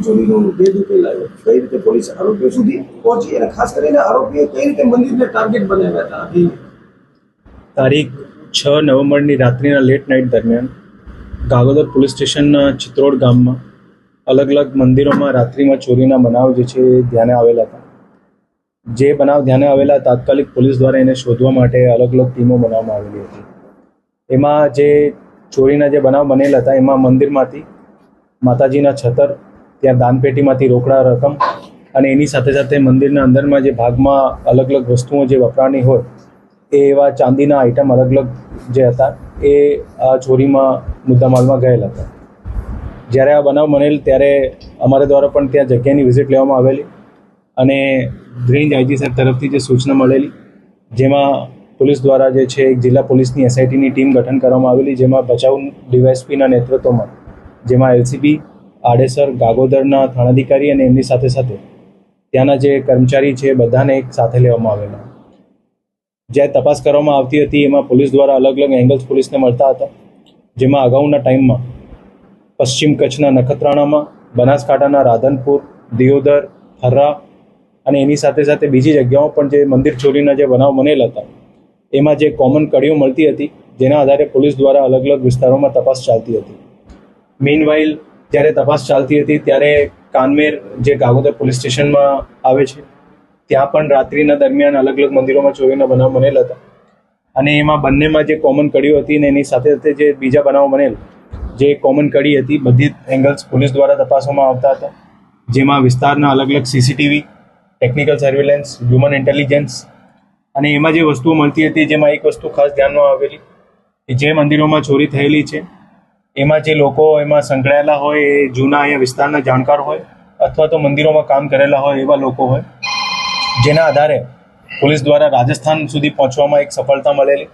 ચોરીનો ભેદ ઉકેલાયો? કઈ રીતે પોલીસ આરોપીઓ સુધી પહોંચી અને ખાસ કરીને આરોપીઓ કઈ રીતે મંદિરને ટાર્ગેટ બનાવ્યા હતા? તારીખ 6 નવેમ્બરની રાત્રિના લેટ નાઇટ દરમિયાન ગાગોદર પોલીસ સ્ટેશનના ચિત્રોડ ગામમાં અલગ અલગ મંદિરોમાં રાત્રિમાં ચોરીના બનાવ જે છે એ ધ્યાને આવેલા હતા. જે બનાવ ધ્યાને આવેલા તાત્કાલિક પોલીસ દ્વારા એને શોધવા માટે અલગ અલગ ટીમો બનાવવામાં આવેલી હતી. એમાં જે ચોરીના જે બનાવ બનેલા હતા એમાં મંદિરમાંથી માતાજીના છતર, ત્યાં દાનપેટીમાંથી રોકડા રકમ અને એની સાથે સાથે મંદિરના અંદરમાં જે ભાગમાં અલગ અલગ વસ્તુઓ જે વપરાણી હોય એ એવા ચાંદીના આઇટમ અલગ અલગ જે હતા એ આ ચોરીમાં મુદ્દામાલમાં ગયેલા હતા. જ્યારે આ બનાવ બનેલ ત્યારે અમારા દ્વારા પણ ત્યાં જગ્યાની વિઝિટ લેવામાં આવેલી અને રેન્જ આઈજી સાહેબ તરફથી જે સૂચના મળેલી, જેમાં પોલીસ દ્વારા જે છે એક જિલ્લા પોલીસની એસઆઈટીની ટીમ ગઠન કરવામાં આવેલી, જેમાં ભચાઉ ડીવાયએસપીના નેતૃત્વમાં જેમાં એલસીબી, આડેસર, ગાગોદરના થાણાધિકારી અને એમની સાથે સાથે ત્યાંના જે કર્મચારી છે બધાને એક સાથે લેવામાં આવેલા. જ્યાં તપાસ કરવામાં આવતી હતી એમાં પોલીસ દ્વારા અલગ અલગ એંગલ્સ પોલીસને મળતા હતા, જેમાં અગાઉના ટાઈમમાં પશ્ચિમ કચ્છના નખત્રાણામાં, બનાસકાંઠાના રાધનપુર, દિયોદર, થર્રા અને એની સાથે સાથે બીજી જગ્યાઓ પણ જે મંદિર ચોરીના જે બનાવ બનેલા હતા એમાં જે કોમન કડીઓ મળતી હતી જેના આધારે પોલીસ દ્વારા અલગ અલગ વિસ્તારોમાં તપાસ ચાલતી હતી. મીનવાઇલ જ્યારે તપાસ ચાલતી હતી ત્યારે કાનમેર જે ગાગોદર પોલીસ સ્ટેશનમાં આવે છે ત્યાં પણ રાત્રિના દરમિયાન અલગ અલગ મંદિરોમાં ચોરીના બનાવ બનેલા હતા અને એમાં બંનેમાં જે કોમન કડીઓ હતી ને એની સાથે સાથે જે બીજા બનાવો બનેલ જે કોમન કડી હતી બધી એંગલ્સ પોલીસ દ્વારા તપાસવામાં આવતા હતા, જેમાં વિસ્તારના અલગ અલગ CCTV, technical surveillance, human intelligence અને એમાં જે વસ્તુઓ મળતી હતી જેમાં એક વસ્તુ ખાસ ધ્યાનમાં આવેલી કે જે મંદિરોમાં ચોરી થયેલી છે એમાં જે લોકો એમાં સંકળાયેલા હોય એ જૂના અહીંયા વિસ્તારના જાણકાર હોય અથવા તો મંદિરોમાં કામ કરેલા હોય એવા લોકો હોય, જેના આધારે પોલીસ દ્વારા રાજસ્થાન સુધી પહોંચવામાં એક સફળતા મળેલી.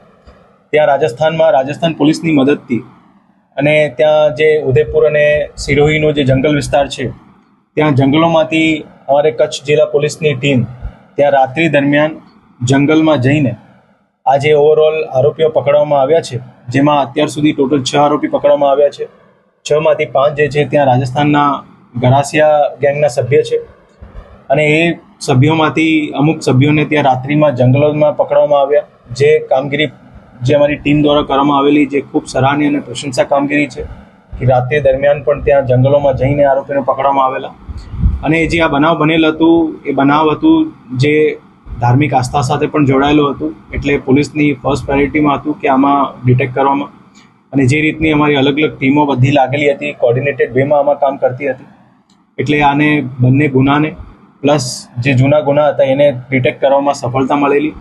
ત્યાં રાજસ્થાન પોલીસની મદદથી અને ત્યાં જે ઉદયપુર અને સિરોહીનો જે જંગલ વિસ્તાર છે ત્યાં જંગલોમાંથી અમારે કચ્છ જિલ્લા પોલીસની ટીમ ત્યાં રાત્રિ દરમિયાન જંગલમાં જઈને આ જે ઓવરઓલ આરોપીઓ પકડવામાં આવ્યા છે, જેમાં અત્યાર સુધી ટોટલ 6 આરોપી પકડવામાં આવ્યા છે. 6માંથી 5 જે છે ત્યાં રાજસ્થાનના ગરાસિયા ગેંગના સભ્ય છે અને એ સભ્યોમાંથી અમુક સભ્યોને ત્યાં રાત્રિમાં જંગલોમાં પકડવામાં આવ્યા. જે કામગીરી જે અમારી ટીમ દ્વારા કરવામાં આવેલી જે ખૂબ સરાહનીય અને પ્રશંસા કામગીરી છે કે રાત્રિ દરમિયાન પણ ત્યાં જંગલોમાં જઈને આરોપીને પકડવામાં આવેલા. અને જે આ બનાવ બનેલ હતું એ બનાવ હતું જે ધાર્મિક આસ્થા સાથે પણ જોડાયેલું હતું, એટલે પોલીસની ફર્સ્ટ પ્રાયોરિટીમાં હતું કે આમાં ડિટેક્ટ કરવામાં અને જે રીતની અમારી અલગ અલગ ટીમો બધી લાગેલી હતી કોર્ડિનેટેડ વેમાં આમાં કામ કરતી હતી, એટલે આને બંને ગુનાને પ્લસ જે જૂના ગુના હતા એને ડિટેક્ટ કરવામાં સફળતા મળેલી.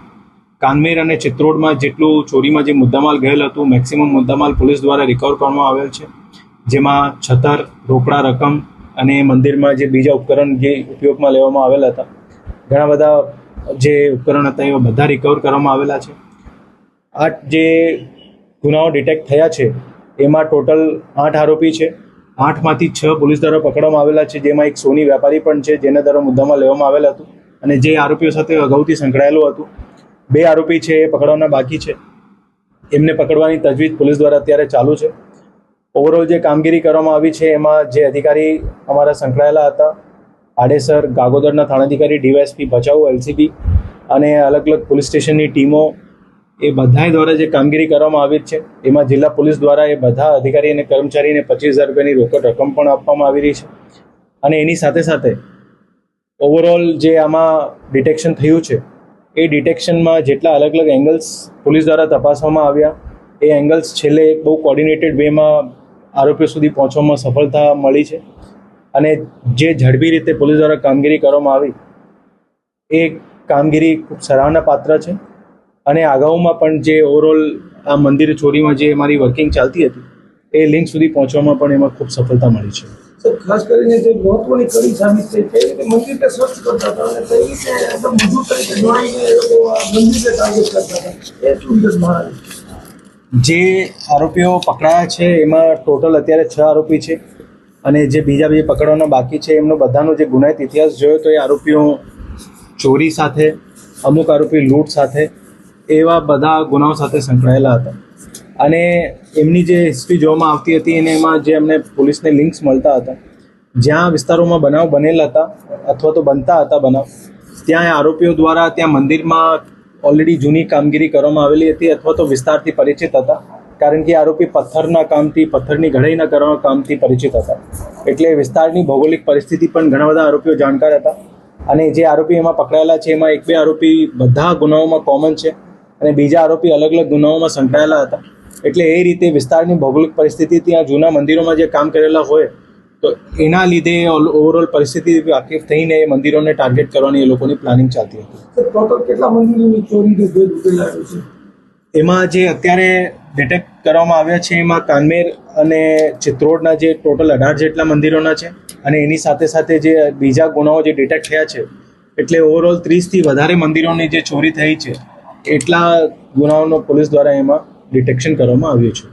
કાનમેર અને ચિત્રોડમાં જેટલું ચોરીમાં જે મુદ્દામાલ ગયેલ હતું મેક્સિમમ મુદ્દામાલ પોલીસ દ્વારા રિકવર કરવામાં આવેલ છે, જેમાં છતર, રોકડા રકમ અને મંદિરમાં જે બીજા ઉપકરણ જે ઉપયોગમાં લેવામાં આવેલા હતા, ઘણા બધા જે ઉપકરણ હતા એવા બધા રિકવર કરવામાં આવેલા છે. આ જે ગુનાઓ ડિટેક્ટ થયા છે એમાં ટોટલ 8 આરોપી છે. 8માંથી 6 પોલીસ દ્વારા પકડવામાં આવેલા છે, જેમાં એક સોની વેપારી પણ છે જેના દ્વારા મુદ્દામાં લેવામાં આવેલ હતું અને જે આરોપીઓ સાથે અગાઉથી સંકળાયેલું હતું. 2 આરોપી છે એ પકડવાના બાકી છે, એમને પકડવાની તજવીજ પોલીસ દ્વારા અત્યારે ચાલુ છે. ઓવરઓલ જે કામગીરી કરવામાં આવી છે એમાં જે અધિકારી અમારા સંકળાયેલા હતા આડેસર, ગાગોદરના થાણાધિકારી, ડીવાયએસપી, ભચાઉ, એલસીબી અને અલગ અલગ પોલીસ સ્ટેશનની ટીમો એ બધા દ્વારા જે કામગીરી કરવામાં આવી છે એમાં જિલ્લા પોલીસ દ્વારા એ બધા અધિકારી અને કર્મચારીને 25,000 રૂપિયાની રોકડ રકમ પણ આપવામાં આવી રહી છે. અને એની સાથે સાથે ઓવરઓલ જે આમાં ડિટેક્શન થયું છે એ ડિટેક્શનમાં જેટલા અલગ અલગ એંગલ્સ પોલીસ દ્વારા તપાસવામાં આવ્યા એ એંગલ્સ છેલ્લે એક બહુ કોર્ડિનેટેડ વેમાં આરોપીઓ સુધી પહોંચવામાં સફળતા મળી છે અને જે ઝડપી રીતે પોલીસ દ્વારા કામગીરી કરવામાં આવી એ કામગીરી ખૂબ સરાહના પાત્ર છે. અને અગાઉમાં પણ જે ઓવરઓલ આ મંદિર ચોરીમાં જે અમારી વર્કિંગ ચાલતી હતી એ લિંક સુધી પહોંચવામાં પણ એમાં ખૂબ સફળતા મળી છે. સર, ખાસ કરીને જે મહત્વની કડી સાબિત થઈ કઈ રીતે મંદિરને સર્ચ કરતા હતા અને કઈ રીતે મજૂર તરીકે જોડાઈને એ લોકો આ મંદિરને ટાર્ગેટ કરતા હતા એ શું વિગત? જે આરોપીઓ પકડાયા છે એમાં ટોટલ અત્યારે 6 આરોપી છે અને જે બીજા બે પકડવાના બાકી છે એમનો બધાનો જે ગુનાહિત ઇતિહાસ જોયો તો એ આરોપીઓ ચોરી સાથે, અમુક આરોપી લૂંટ સાથે એવા બધા ગુનાઓ સાથે સંકળાયેલા હતા અને એમની જે હિસ્ટ્રી જોવામાં આવતી હતી અને એમાં જે અમને પોલીસને લિંક્સ મળતા હતા જ્યાં વિસ્તારોમાં બનાવ બનેલા હતા અથવા તો બનતા હતા બનાવ, ત્યાં આરોપીઓ દ્વારા ત્યાં મંદિરમાં ઓલરેડી જૂની કામગીરી કરવામાં આવેલી હતી અથવા તો વિસ્તારથી પરિચિત હતા, કારણ કે આરોપી પથ્થરના કામથી, પથ્થરની ઘડાઈના કરવાના કામથી પરિચિત હતા. એટલે વિસ્તારની ભૌગોલિક પરિસ્થિતિ પણ ઘણા બધા આરોપીઓ જાણકાર હતા. અને જે આરોપી એમાં પકડાયેલા છે એમાં 1-2 આરોપી બધા ગુનાઓમાં કોમન છે અને બીજા આરોપી અલગ અલગ ગુનાઓમાં સંકળાયેલા હતા. એટલે એ રીતે વિસ્તારની ભૌગોલિક પરિસ્થિતિ, ત્યાં જૂના મંદિરોમાં જે કામ કરેલા હોય તો એના લીધે ઓવરઓલ પરિસ્થિતિ વાકેફ થઈને એ મંદિરોને ટાર્ગેટ કરવાની એ લોકોની પ્લાનિંગ ચાલતી હતી. ટોટલ કેટલા મંદિરોની ચોરીનો ભેદ ઉકેલાયો છે? એમાં જે અત્યારે ડિટેક્ટ કરવામાં આવ્યા છે એમાં કાનમેર અને ચિત્રોડના જે ટોટલ 18 જેટલા મંદિરોના છે અને એની સાથે સાથે જે બીજા ગુનાઓ જે ડિટેક્ટ થયા છે, એટલે ઓવરઓલ 30થી વધારે મંદિરોની જે ચોરી થઈ છે એટલા ગુનાઓનો પોલીસ દ્વારા એમાં ડિટેક્શન કરવામાં આવ્યું છે.